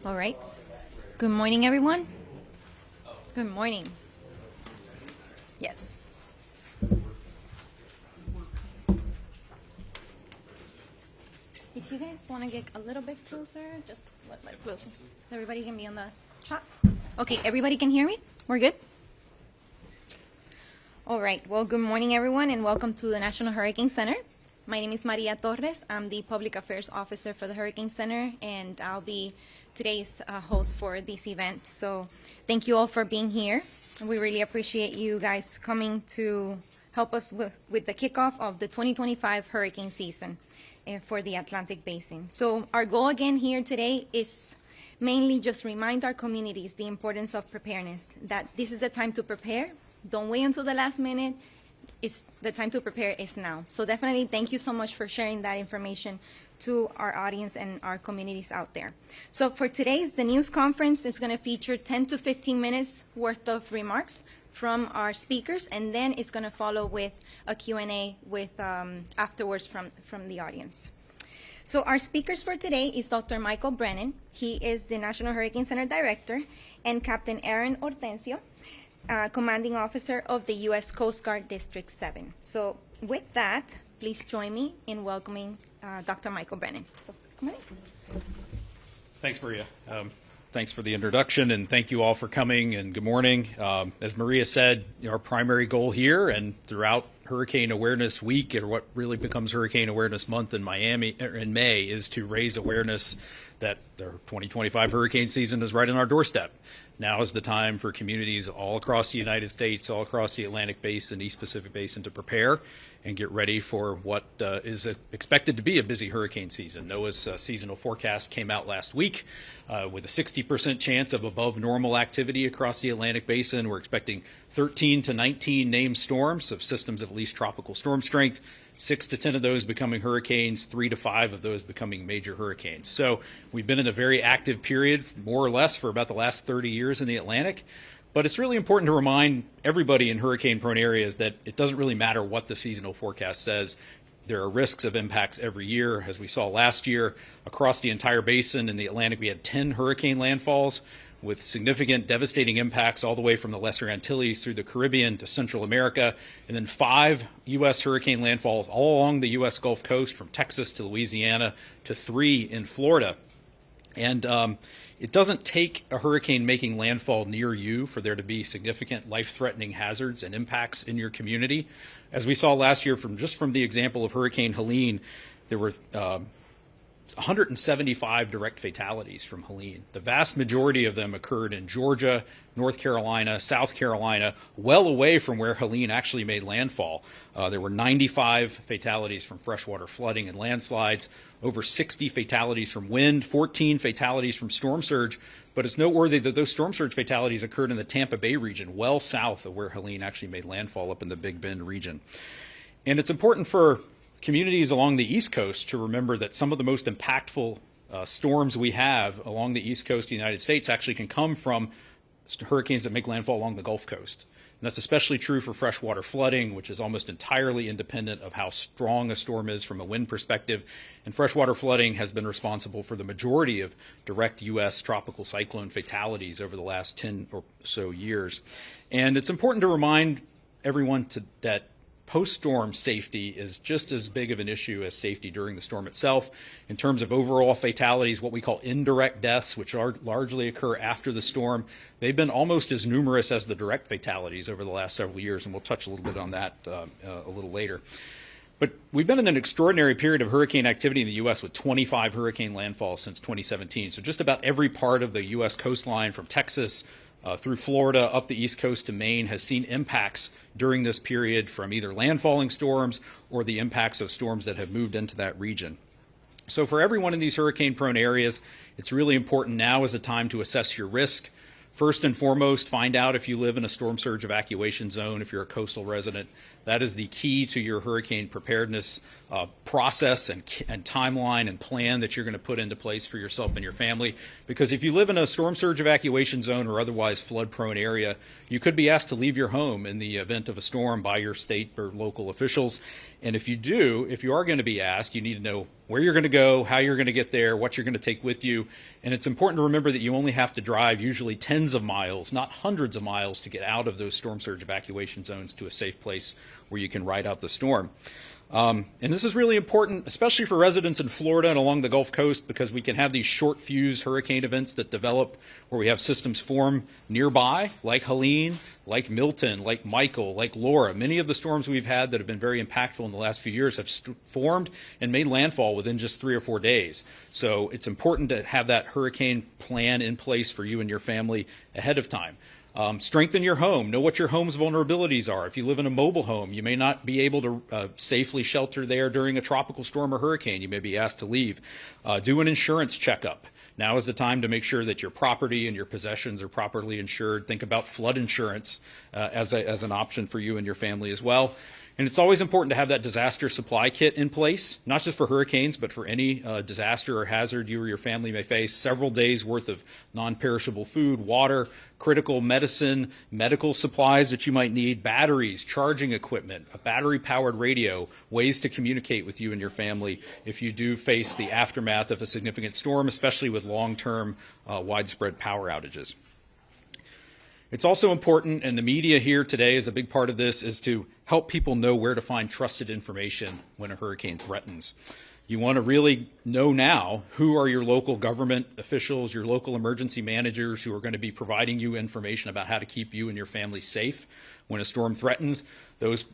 All right. Good morning, everyone. Good morning. Yes. If you guys want to get a little bit closer, just a little bit closer, so everybody can be on the shot. Okay, everybody can hear me? We're good? All right. Well, good morning, everyone, and welcome to the National Hurricane Center. My name is Maria Torres. I'm the Public Affairs Officer for the Hurricane Center, and I'll be today's host for this event. So thank you all for being here. We really appreciate you guys coming to help us with the kickoff of the 2025 hurricane season for the Atlantic Basin. So our goal again here today is mainly just remind our communities the importance of preparedness, that this is the time to prepare. Don't wait until the last minute. It's the time to prepare is now. So definitely thank you so much for sharing that information to our audience and our communities out there. So for today's, the news conference is going to feature 10 to 15 minutes worth of remarks from our speakers, and then it's going to follow with a Q&A with afterwards from the audience. So our speakers for today is Dr. Michael Brennan. He is the National Hurricane Center Director, and Captain Aaron Hortensio, Commanding Officer of the U.S. Coast Guard District 7. So with that, please join me in welcoming Dr. Michael Brennan. So come on in. Thanks, Maria. Thanks for the introduction, and thank you all for coming, and good morning. As Maria said, our primary goal here and throughout Hurricane Awareness Week, or what really becomes Hurricane Awareness Month in Miami in May, is to raise awareness that the 2025 hurricane season is right on our doorstep. Now is the time for communities all across the United States, all across the Atlantic Basin, East Pacific Basin, to prepare and get ready for what is expected to be a busy hurricane season. NOAA's seasonal forecast came out last week with a 60% chance of above normal activity across the Atlantic Basin. We're expecting 13 to 19 named storms of systems of at least tropical storm strength, 6 to 10 of those becoming hurricanes, 3 to 5 of those becoming major hurricanes. So we've been in a very active period, more or less, for about the last 30 years in the Atlantic. But it's really important to remind everybody in hurricane-prone areas that it doesn't really matter what the seasonal forecast says. There are risks of impacts every year. As we saw last year, across the entire basin in the Atlantic, we had 10 hurricane landfalls with significant devastating impacts all the way from the Lesser Antilles through the Caribbean to Central America, and then 5 U.S. hurricane landfalls all along the U.S. Gulf Coast from Texas to Louisiana to 3 in Florida. And it doesn't take a hurricane making landfall near you for there to be significant life-threatening hazards and impacts in your community. As we saw last year from the example of Hurricane Helene, there were 175 direct fatalities from Helene. The vast majority of them occurred in Georgia, North Carolina, South Carolina, well away from where Helene actually made landfall. There were 95 fatalities from freshwater flooding and landslides, over 60 fatalities from wind, 14 fatalities from storm surge. But it's noteworthy that those storm surge fatalities occurred in the Tampa Bay region, well south of where Helene actually made landfall, up in the Big Bend region. And it's important for communities along the East Coast to remember that some of the most impactful storms we have along the East Coast of the United States actually can come from hurricanes that make landfall along the Gulf Coast. And that's especially true for freshwater flooding, which is almost entirely independent of how strong a storm is from a wind perspective. And freshwater flooding has been responsible for the majority of direct U.S. tropical cyclone fatalities over the last 10 or so years. And it's important to remind everyone that post-storm safety is just as big of an issue as safety during the storm itself. In terms of overall fatalities, what we call indirect deaths, which largely occur after the storm, they've been almost as numerous as the direct fatalities over the last several years, and we'll touch a little bit on that a little later. But we've been in an extraordinary period of hurricane activity in the U.S. with 25 hurricane landfalls since 2017. So just about every part of the U.S. coastline from Texas through Florida up the East Coast to Maine has seen impacts during this period from either landfalling storms or the impacts of storms that have moved into that region. So for everyone in these hurricane-prone areas, it's really important now is a time to assess your risk. First and foremost, find out if you live in a storm surge evacuation zone, if you're a coastal resident. That is the key to your hurricane preparedness process and timeline and plan that you're going to put into place for yourself and your family. Because if you live in a storm surge evacuation zone or otherwise flood-prone area, you could be asked to leave your home in the event of a storm by your state or local officials. And if you are going to be asked, you need to know where you're going to go, how you're going to get there, what you're going to take with you. And it's important to remember that you only have to drive usually tens of miles, not hundreds of miles, to get out of those storm surge evacuation zones to a safe place where you can ride out the storm. And this is really important, especially for residents in Florida and along the Gulf Coast, because we can have these short fuse hurricane events that develop where we have systems form nearby, like Helene, like Milton, like Michael, like Laura. Many of the storms we've had that have been very impactful in the last few years have formed and made landfall within just 3 or 4 days. So it's important to have that hurricane plan in place for you and your family ahead of time. Strengthen your home. Know what your home's vulnerabilities are. If you live in a mobile home, you may not be able to safely shelter there during a tropical storm or hurricane. You may be asked to leave. Do an insurance checkup. Now is the time to make sure that your property and your possessions are properly insured. Think about flood insurance as an option for you and your family as well. And it's always important to have that disaster supply kit in place, not just for hurricanes, but for any disaster or hazard you or your family may face. Several days worth of non-perishable food, water, critical medicine, medical supplies that you might need, batteries, charging equipment, a battery-powered radio, ways to communicate with you and your family if you do face the aftermath of a significant storm, especially with long-term widespread power outages. It's also important, and the media here today is a big part of this, is to help people know where to find trusted information when a hurricane threatens. You want to really know now who are your local government officials, your local emergency managers who are going to be providing you information about how to keep you and your family safe when a storm threatens. Those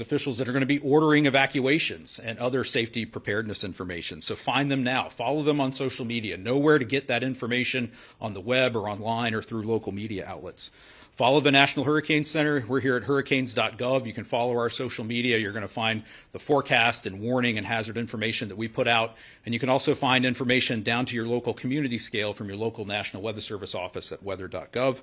officials that are going to be ordering evacuations and other safety preparedness information. So find them now. Follow them on social media. Know where to get that information on the web or online or through local media outlets. Follow the National Hurricane Center. We're here at hurricanes.gov. You can follow our social media. You're going to find the forecast and warning and hazard information that we put out. And you can also find information down to your local community scale from your local National Weather Service office at weather.gov.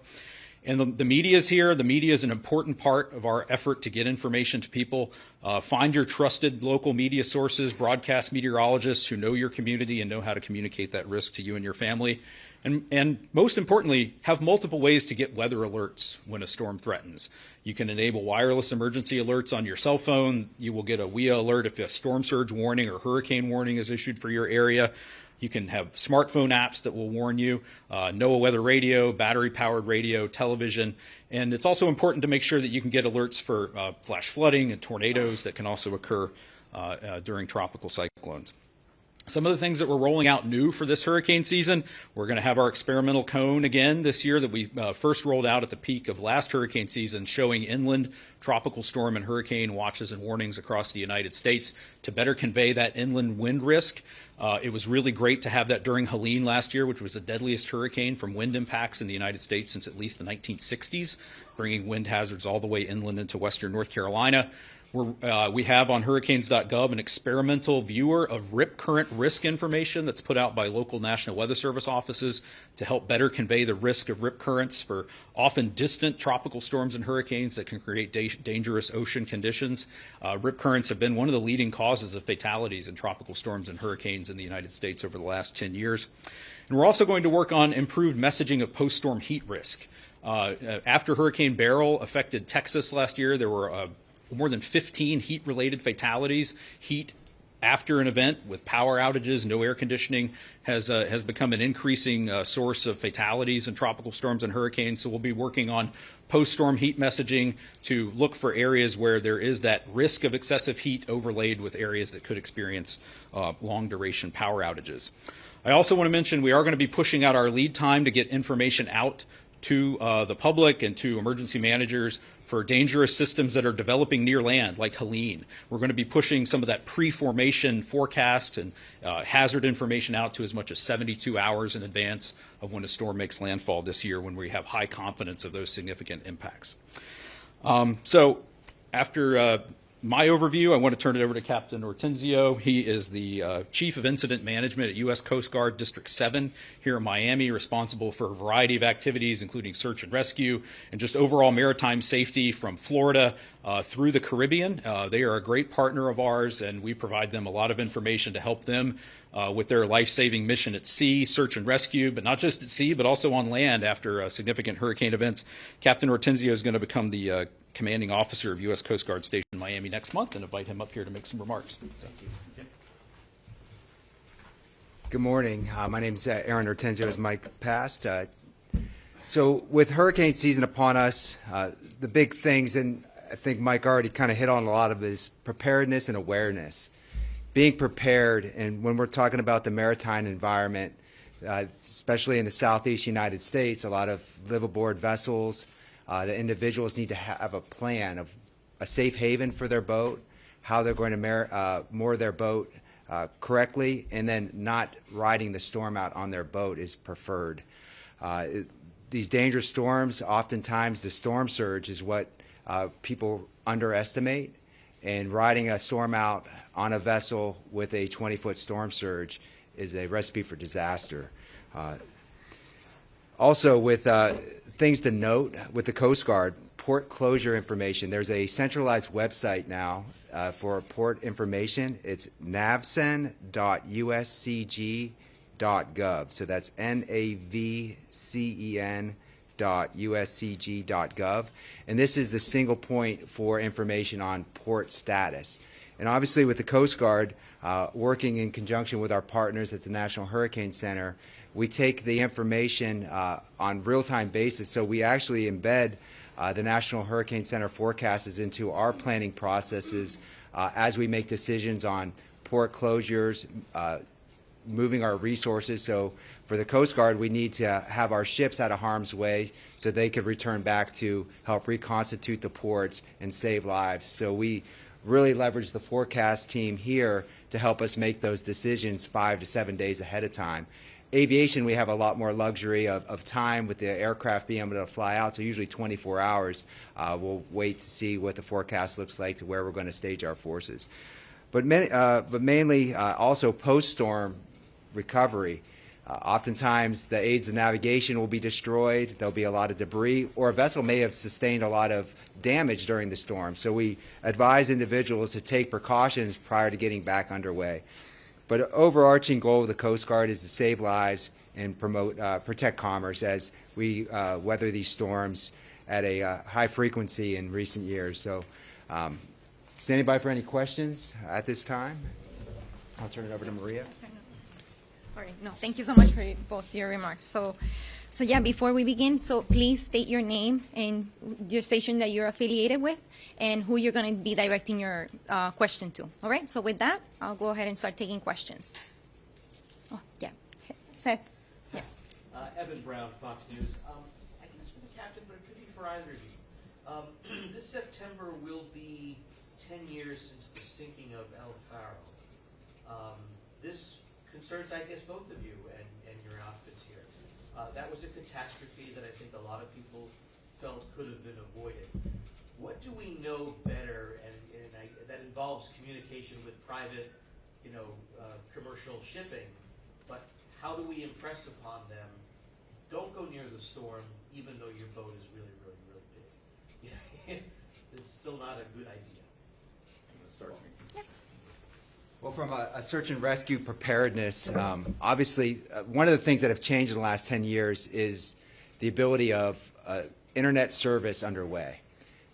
And the media is here. The media is an important part of our effort to get information to people. Find your trusted local media sources, broadcast meteorologists who know your community and know how to communicate that risk to you and your family. And most importantly, have multiple ways to get weather alerts when a storm threatens. You can enable wireless emergency alerts on your cell phone. You will get a WIA alert if a storm surge warning or hurricane warning is issued for your area. You can have smartphone apps that will warn you, NOAA weather radio, battery-powered radio, television, and it's also important to make sure that you can get alerts for flash flooding and tornadoes that can also occur during tropical cyclones. Some of the things that we're rolling out new for this hurricane season, we're going to have our experimental cone again this year that we first rolled out at the peak of last hurricane season, showing inland tropical storm and hurricane watches and warnings across the United States to better convey that inland wind risk. It was really great to have that during Helene last year, which was the deadliest hurricane from wind impacts in the United States since at least the 1960s, bringing wind hazards all the way inland into western North Carolina. We have on hurricanes.gov an experimental viewer of rip current risk information that's put out by local National Weather Service offices to help better convey the risk of rip currents for often distant tropical storms and hurricanes that can create dangerous ocean conditions. Rip currents have been one of the leading causes of fatalities in tropical storms and hurricanes in the United States over the last 10 years. And we're also going to work on improved messaging of post-storm heat risk. After Hurricane Beryl affected Texas last year, there were more than 15 heat-related fatalities. Heat after an event with power outages, no air conditioning, has become an increasing source of fatalities in tropical storms and hurricanes. So we'll be working on post-storm heat messaging to look for areas where there is that risk of excessive heat overlaid with areas that could experience long-duration power outages. I also want to mention we are going to be pushing out our lead time to get information out to the public and to emergency managers for dangerous systems that are developing near land, like Helene. We're going to be pushing some of that pre-formation forecast and hazard information out to as much as 72 hours in advance of when a storm makes landfall this year, when we have high confidence of those significant impacts. So after my overview, I want to turn it over to Captain Ortenzio. He is the Chief of Incident Management at U.S. Coast Guard District 7 here in Miami, responsible for a variety of activities, including search and rescue and just overall maritime safety from Florida through the Caribbean. They are a great partner of ours, and we provide them a lot of information to help them with their life-saving mission at sea, search and rescue, but not just at sea, but also on land after significant hurricane events. Captain Ortenzio is going to become the commanding officer of U.S. Coast Guard Station Miami next month, and invite him up here to make some remarks. Thank you. Good morning. My name is Aaron Hortenzio, as Mike passed. So with hurricane season upon us, the big things, and I think Mike already kind of hit on a lot of it, is preparedness and awareness. Being prepared, and when we're talking about the maritime environment, especially in the southeast United States, a lot of live-aboard vessels, the individuals need to have a plan of a safe haven for their boat, how they're going to moor their boat correctly, and then not riding the storm out on their boat is preferred. These dangerous storms, oftentimes the storm surge is what people underestimate, and riding a storm out on a vessel with a 20-foot storm surge is a recipe for disaster. Also, with things to note with the Coast Guard, port closure information. There's a centralized website now for port information. It's navcen.uscg.gov. So that's navcen.uscg.gov. And this is the single point for information on port status. And obviously with the Coast Guard, working in conjunction with our partners at the National Hurricane Center, we take the information on real-time basis. So we actually embed the National Hurricane Center forecasts into our planning processes as we make decisions on port closures, moving our resources. So for the Coast Guard, we need to have our ships out of harm's way so they could return back to help reconstitute the ports and save lives. So we really leverage the forecast team here to help us make those decisions 5 to 7 days ahead of time. Aviation, we have a lot more luxury of time with the aircraft being able to fly out, so usually 24 hours. We'll wait to see what the forecast looks like to where we're going to stage our forces. But mainly also post-storm recovery. Oftentimes the aids of navigation will be destroyed, there'll be a lot of debris, or a vessel may have sustained a lot of damage during the storm. So we advise individuals to take precautions prior to getting back underway. But an overarching goal of the Coast Guard is to save lives and protect commerce as we weather these storms at a high frequency in recent years. So standing by for any questions at this time. I'll turn it over to Maria. All right. No, thank you so much for both your remarks. So yeah, before we begin, so please state your name and your station that you're affiliated with and who you're going to be directing your question to. All right. So with that, I'll go ahead and start taking questions. Oh, yeah. Seth. Yeah. Evan Brown, Fox News. I guess for the captain, but it could be for either of you. This September will be 10 years since the sinking of El Faro. This concerns, I guess, both of you and your outfits here. That was a catastrophe that I think a lot of people felt could have been avoided. What do we know better, and that involves communication with private, commercial shipping, but how do we impress upon them, don't go near the storm even though your boat is really, really, really big? It's still not a good idea. I'm going to start. Well, from a search and rescue preparedness, obviously one of the things that have changed in the last 10 years is the ability of internet service underway.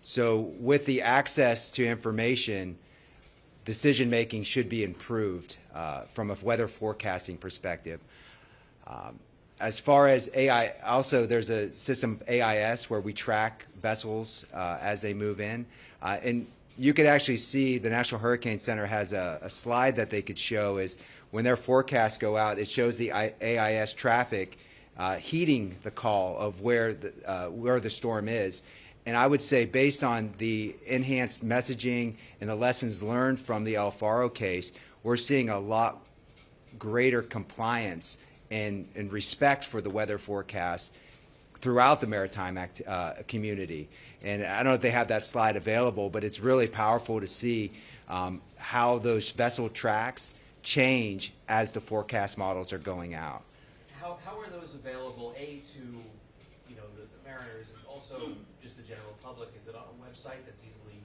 So with the access to information, decision making should be improved from a weather forecasting perspective. As far as AI, also there's a system AIS where we track vessels as they move in. And you could actually see the National Hurricane Center has a slide that they could show is when their forecasts go out, it shows the AIS traffic heeding the call of where the storm is. And I would say based on the enhanced messaging and the lessons learned from the El Faro case, we're seeing a lot greater compliance and respect for the weather forecast throughout the maritime community. And I don't know if they have that slide available, but it's really powerful to see how those vessel tracks change as the forecast models are going out. How are those available, A, to the mariners and also just the general public? Is it on a website that's easily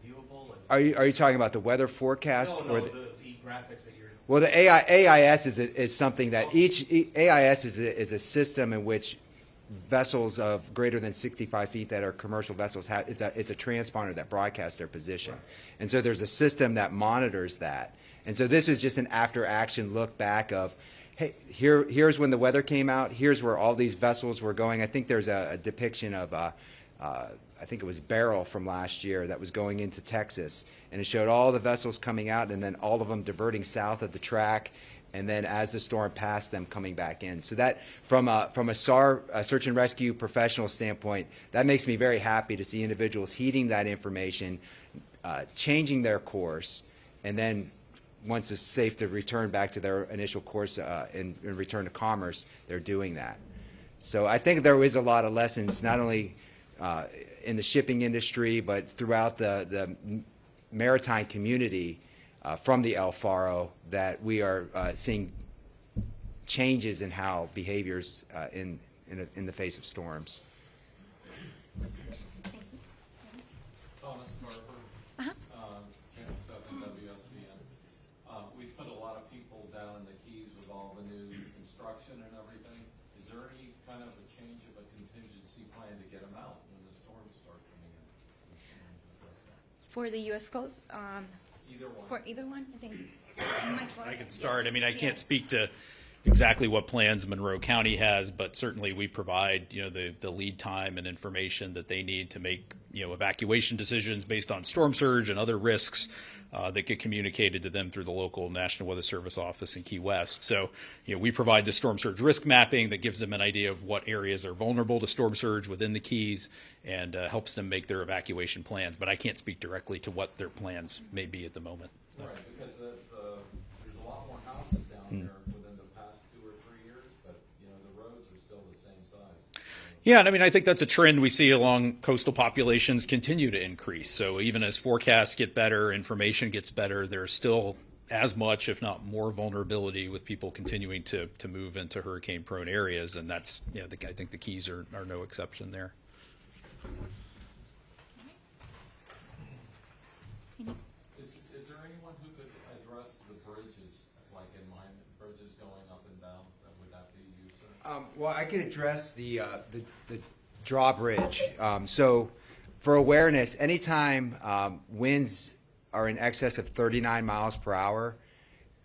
viewable? Are you talking about the weather forecasts? No, the graphics that you're... Well, the AIS is something that AIS is a system in which vessels of greater than 65 feet that are commercial vessels, it's a transponder that broadcasts their position. And so there's a system that monitors that. And so this is just an after-action look back of, hey, here's when the weather came out, here's where all these vessels were going. I think there's a depiction of, I think it was Beryl from last year that was going into Texas, and it showed all the vessels coming out and then all of them diverting south of the track, and then as the storm passed, them coming back in. So that, from a SAR, a search and rescue professional standpoint, that makes me very happy to see individuals heeding that information, changing their course, and then once it's safe to return back to their initial course and return to commerce, they're doing that. So I think there is a lot of lessons, not only in the shipping industry, but throughout the maritime community from the El Faro, that we are seeing changes in how behaviors in the face of storms. Thomas Murphy, Channel 7 WSVN. We've put a lot of people down in the Keys with all the new construction and everything. Is there any kind of a change of a contingency plan to get them out when the storms start coming in? For the U.S. coast? Either one. For either one, I think. I can start. I mean, I can't speak to exactly what plans Monroe County has, but certainly we provide, the lead time and information that they need to make, evacuation decisions based on storm surge and other risks that get communicated to them through the local National Weather Service office in Key West. So, we provide the storm surge risk mapping that gives them an idea of what areas are vulnerable to storm surge within the Keys and helps them make their evacuation plans. But I can't speak directly to what their plans may be at the moment. Right, because there's a lot more houses down there within the past 2 or 3 years, but the roads are still the same size. Yeah, and I mean, I think that's a trend we see along coastal populations continue to increase. So even as forecasts get better, information gets better, there's still as much, if not more, vulnerability with people continuing to move into hurricane-prone areas, and that's, I think the Keys are no exception there. Is there anyone who could address the bridges, like in mine, bridges going up and down? Would that be you, sir? Well, I can address the drawbridge. So for awareness, anytime winds are in excess of 39 miles per hour,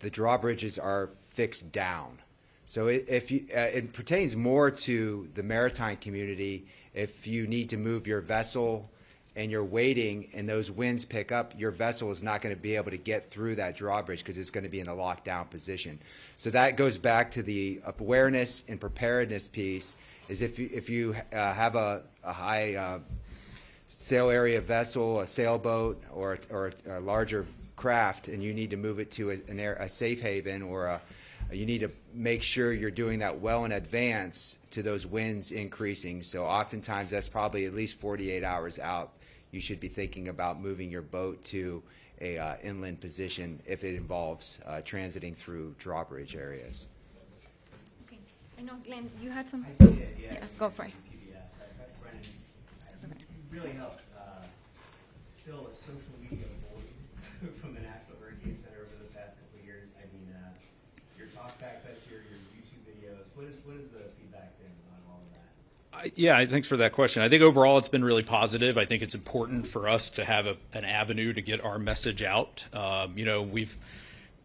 the drawbridges are fixed down. So it pertains more to the maritime community. If you need to move your vessel and you're waiting and those winds pick up, your vessel is not going to be able to get through that drawbridge because it's going to be in a lockdown position. So that goes back to the awareness and preparedness piece, is if you have a high sail area vessel, a sailboat, or a larger craft, and you need to move it to a safe haven, or you need to make sure you're doing that well in advance to those winds increasing. So oftentimes that's probably at least 48 hours out. You should be thinking about moving your boat to a inland position if it involves transiting through drawbridge areas. Okay. I know, Glenn, you had some? I did, yeah. Go for it. Brennan, you really helped fill a social media void from the National Hurricane Center over the past couple of years. I mean, your talkbacks last year, your YouTube videos, what is the feedback been on all of that? Yeah, thanks for that question. I think overall it's been really positive. I think it's important for us to have an avenue to get our message out.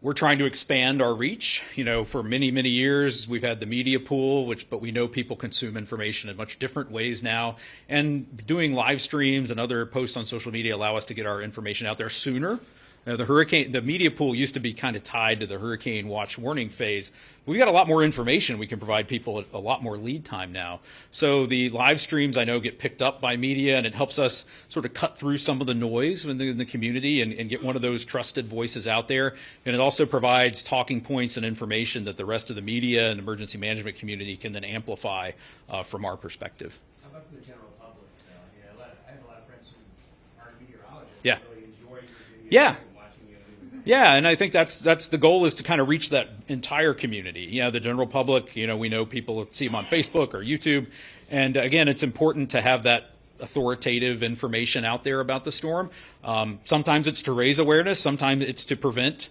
We're trying to expand our reach. For many, many years we've had the media pool, but we know people consume information in much different ways now. And doing live streams and other posts on social media allow us to get our information out there sooner. The media pool used to be kind of tied to the hurricane watch warning phase. We've got a lot more information. We can provide people a lot more lead time now. So the live streams, I know, get picked up by media, and it helps us sort of cut through some of the noise in the community and get one of those trusted voices out there. And it also provides talking points and information that the rest of the media and emergency management community can then amplify from our perspective. How about from the general public? I have a lot of friends who aren't meteorologists. Yeah. Really enjoy your videos. Yeah. Yeah, and I think that's the goal, is to kind of reach that entire community. The general public, we know people see them on Facebook or YouTube. And again, it's important to have that authoritative information out there about the storm. Sometimes it's to raise awareness. Sometimes it's to prevent,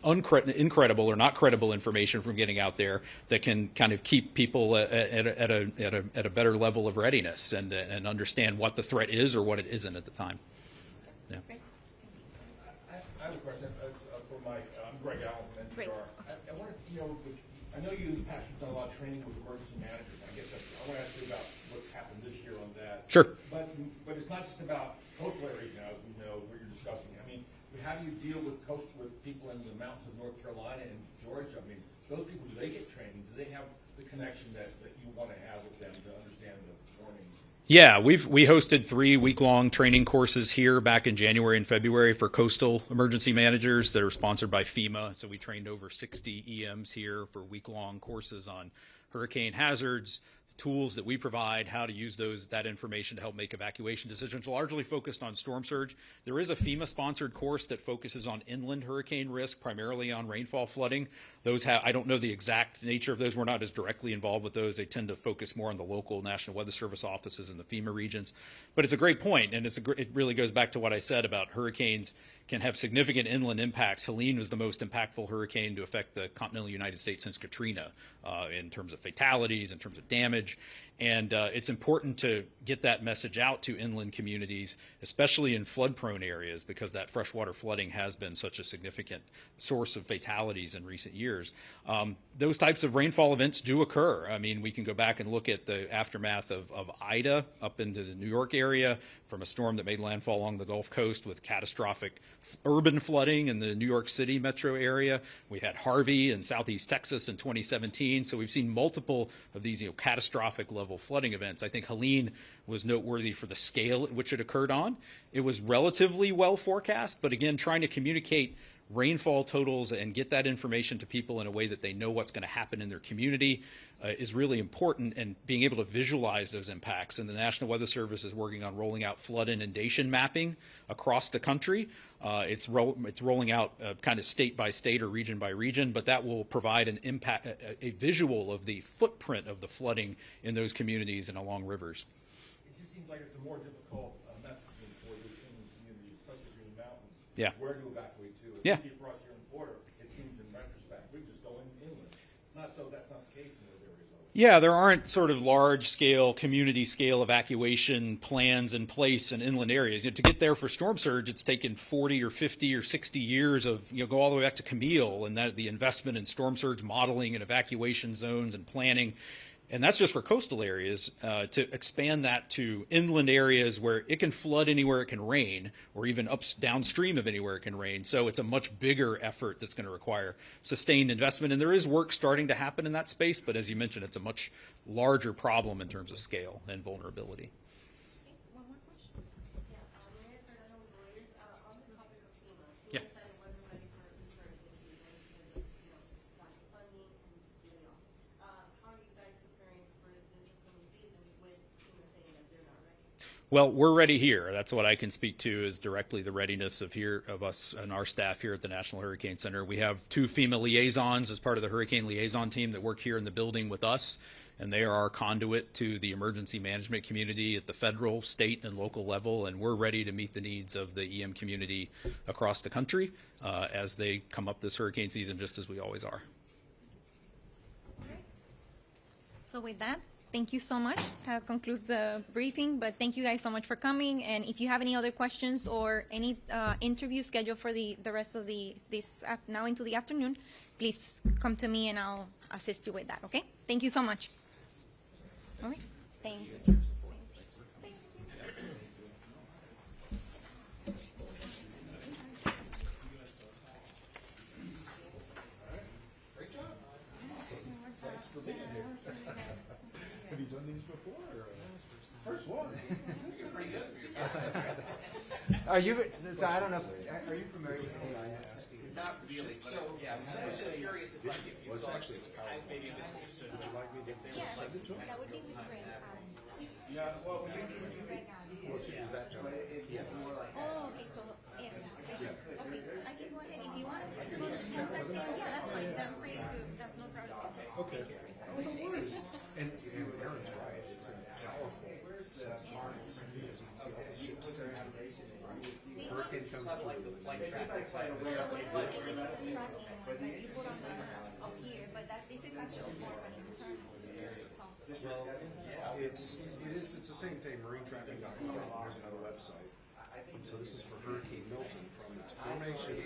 incredible or not credible information from getting out there that can kind of keep people at a better level of readiness and understand what the threat is or what it isn't at the time. Yeah. I have a question for Mike. I'm Greg Allen from NPR. I wonder if, I know you in the past have done a lot of training with emergency managers. I guess I want to ask you about what's happened this year on that. Sure. But it's not just about coastal areas now, as we know, where you're discussing. I mean, how do you deal with people in the mountains of North Carolina and Georgia? I mean, those people, do they get training? Do they have the connection that you want to have with them to understand the warnings? Yeah, we hosted 3 week-long training courses here back in January and February for coastal emergency managers that are sponsored by FEMA. So we trained over 60 EMs here for week-long courses on hurricane hazards, tools that we provide, how to use that information to help make evacuation decisions, largely focused on storm surge. There is a FEMA-sponsored course that focuses on inland hurricane risk, primarily on rainfall flooding. I don't know the exact nature of those. We're not as directly involved with those. They tend to focus more on the local National Weather Service offices in the FEMA regions. But it's a great point, and it really goes back to what I said about hurricanes can have significant inland impacts. Helene was the most impactful hurricane to affect the continental United States since Katrina in terms of fatalities, in terms of damage. And it's important to get that message out to inland communities, especially in flood-prone areas, because that freshwater flooding has been such a significant source of fatalities in recent years. Those types of rainfall events do occur. I mean, we can go back and look at the aftermath of Ida up into the New York area from a storm that made landfall along the Gulf Coast with catastrophic urban flooding in the New York City metro area. We had Harvey in southeast Texas in 2017. So we've seen multiple of these catastrophic level flooding events. I think Helene was noteworthy for the scale at which it occurred on. It was relatively well forecast, but again, trying to communicate rainfall totals and get that information to people in a way that they know what's going to happen in their community is really important, and being able to visualize those impacts. And the National Weather Service is working on rolling out flood inundation mapping across the country. It's rolling out kind of state by state or region by region, but that will provide an impact, a visual of the footprint of the flooding in those communities and along rivers. It just seems like it's a more difficult messaging for those inland communities, especially if you're in the mountains. Yeah. Where to evacuate to. Yeah. For us here in Florida, it seems in retrospect, we just go inland. It's not so, that's not the case in those areas. Yeah, there aren't sort of large-scale, community-scale evacuation plans in place in inland areas. To get there for storm surge, it's taken 40 or 50 or 60 years of, go all the way back to Camille, and that the investment in storm surge modeling and evacuation zones and planning. And that's just for coastal areas. To expand that to inland areas where it can flood anywhere it can rain, or even downstream of anywhere it can rain. So it's a much bigger effort that's going to require sustained investment. And there is work starting to happen in that space, but as you mentioned, it's a much larger problem in terms of scale and vulnerability. One more question. Yeah, Maria Fernando with Reuters. On the topic of FEMA, Yeah. FEMA said it wasn't ready for this hurricane season because of, lack of funding and layoffs. How are you guys preparing for this upcoming season with FEMA saying that they're not ready? Well, we're ready here. That's what I can speak to, is directly the readiness of us and our staff here at the National Hurricane Center. We have 2 FEMA liaisons as part of the Hurricane Liaison team that work here in the building with us, and they are our conduit to the emergency management community at the federal, state, and local level, and we're ready to meet the needs of the EM community across the country as they come up this hurricane season, just as we always are. So with that, thank you so much. That concludes the briefing, but thank you guys so much for coming. And if you have any other questions or any interview scheduled for the rest of now into the afternoon, please come to me and I'll assist you with that, okay? Thank you so much. All right, thank you. Have you done these before? First one. You're pretty good. Are you? So I don't know. Are you familiar with AI? Not really, but yeah, I was just curious if you Well, it's actually, it's I powerful. maybe misunderstood. Would you like me to send it to him? That would be great. Yeah, well, Well, is that John? Oh, okay, so, okay, I can go ahead if you want. Yeah, that's fine, I'm free to, that's no problem. Okay. Oh, no worries. And Aaron's right, it's a powerful, smart, as you can see all the ships. Hurricane just comes have like the through. flight and then- traffic type of So stuff. it's like the tracking one that you put on the up here, but this is actually more of an internal. So Well, it's the same thing, marinetraffic.com, there's another website. And so this is for Hurricane Milton, from its formation,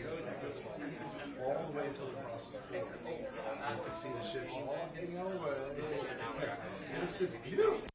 all the way until it crosses Florida. You can see the ships all getting out of the way. And it's beautiful.